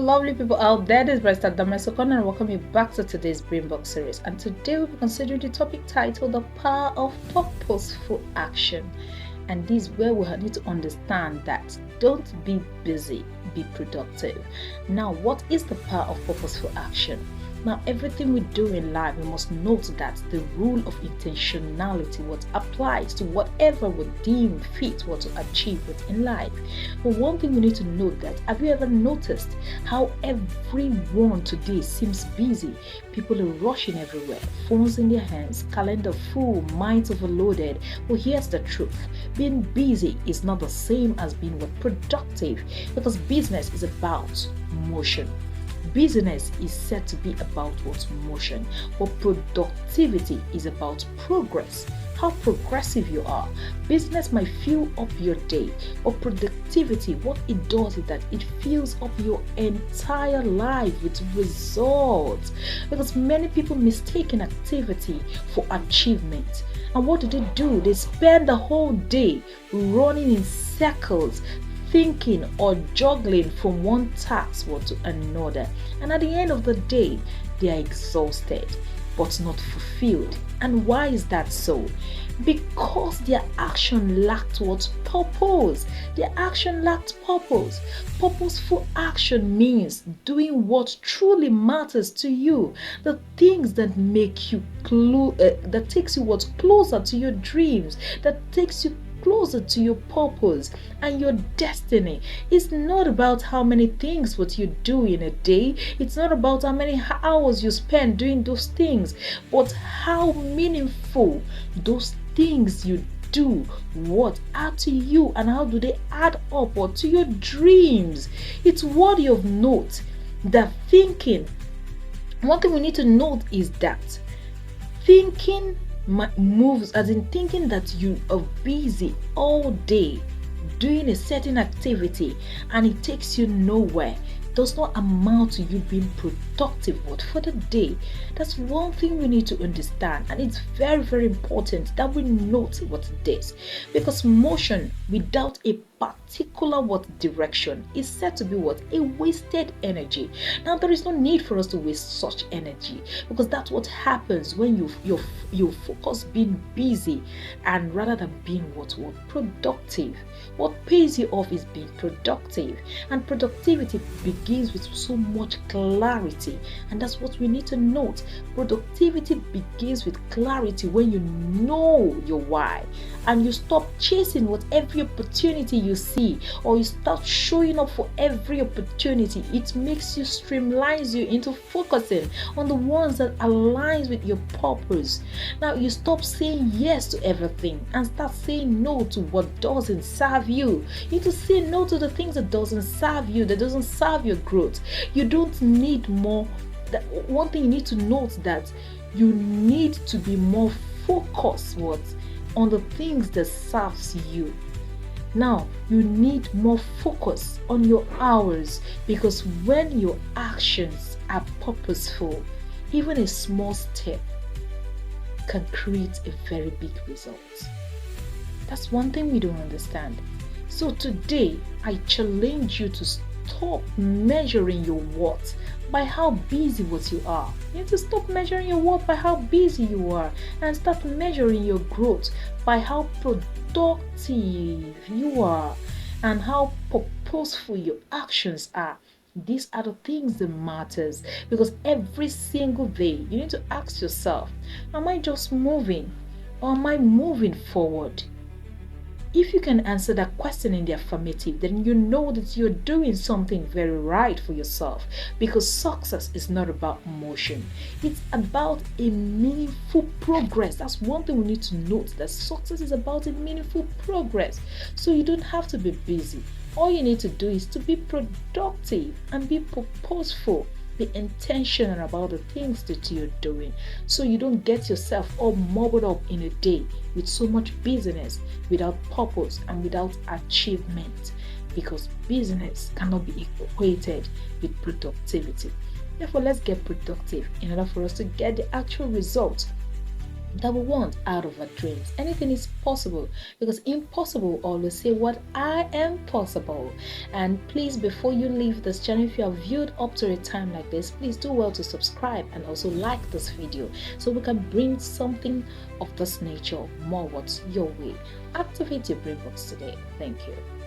lovely people out there. This is Ukonu, and welcome you back to today's BrainBox series. And today we'll be considering the topic titled The Power of Purposeful Action. And this is where we need to understand that don't be busy, be productive. Now, what is the power of purposeful action? Now, everything we do in life, we must note that the rule of intentionality what applies to whatever we deem fit what to achieve within life. But one thing we need to note that, have you ever noticed how everyone today seems busy? People are rushing everywhere, phones in their hands, calendar full, minds overloaded. Well, here's the truth. Being busy is not the same as being productive, because business is about motion. Business is said to be about what motion, but productivity is about progress. How progressive you are. Business might fill up your day, but productivity, what it does is that it fills up your entire life with results. Because many people mistake activity for achievement. And what do? They spend the whole day running in circles, thinking or juggling from one task to another, and at the end of the day they are exhausted but not fulfilled. And why is that so? Because their action lacked what? Purpose. Their action lacked purpose. Purposeful action means doing what truly matters to you, the things that make you that takes you closer to your dreams, that takes you closer to your purpose and your destiny. It's not about how many things what you do in a day. It's not about how many hours you spend doing those things, but how meaningful those things you do what add to you, and how do they add up or to your dreams. It's worthy of note that thinking, one thing we need to note is that thinking moves, as in thinking that you are busy all day doing a certain activity and it takes you nowhere, does not amount to you being productive for the day. That's one thing we need to understand, and it's very, very important that we note what it is, because motion without a particular direction is said to be a wasted energy. Now, there is no need for us to waste such energy, because that's what happens when you focus being busy and rather than being productive. What pays you off is being productive, and productivity begins with so much clarity, and that's what we need to note. Productivity begins with clarity when you know your why, and you stop chasing every opportunity you see, or you start showing up for every opportunity. It makes you, streamlines you into focusing on the ones that aligns with your purpose. Now you stop saying yes to everything and start saying no to what doesn't serve you. You need to say no to the things that doesn't serve you, that doesn't serve your growth. You don't need more. One thing you need to note that you need to be more focused on the things that serves you. Now, you need more focus on your hours, because when your actions are purposeful, even a small step can create a very big result. That's one thing we don't understand. So today, I challenge you to stop measuring your worth by how busy you are. You need to stop measuring your worth by how busy you are, and start measuring your growth by how productive you are and how purposeful your actions are. These are the things that matters, because every single day you need to ask yourself, am I just moving, or am I moving forward? If you can answer that question in the affirmative, then you know that you're doing something very right for yourself, because success is not about motion. It's about a meaningful progress. That's one thing we need to note, that success is about a meaningful progress. So you don't have to be busy. All you need to do is to be productive and be purposeful. Be intentional about the things that you're doing, so you don't get yourself all muddled up in a day with so much business without purpose and without achievement, because business cannot be equated with productivity. Therefore, let's get productive in order for us to get the actual result that we want out of our dreams. Anything is possible, because impossible always say what I am possible. And please, before you leave this channel, if you have viewed up to a time like this, please do well to subscribe and also like this video so we can bring something of this nature more what's your way. Activate your brain box today. Thank you.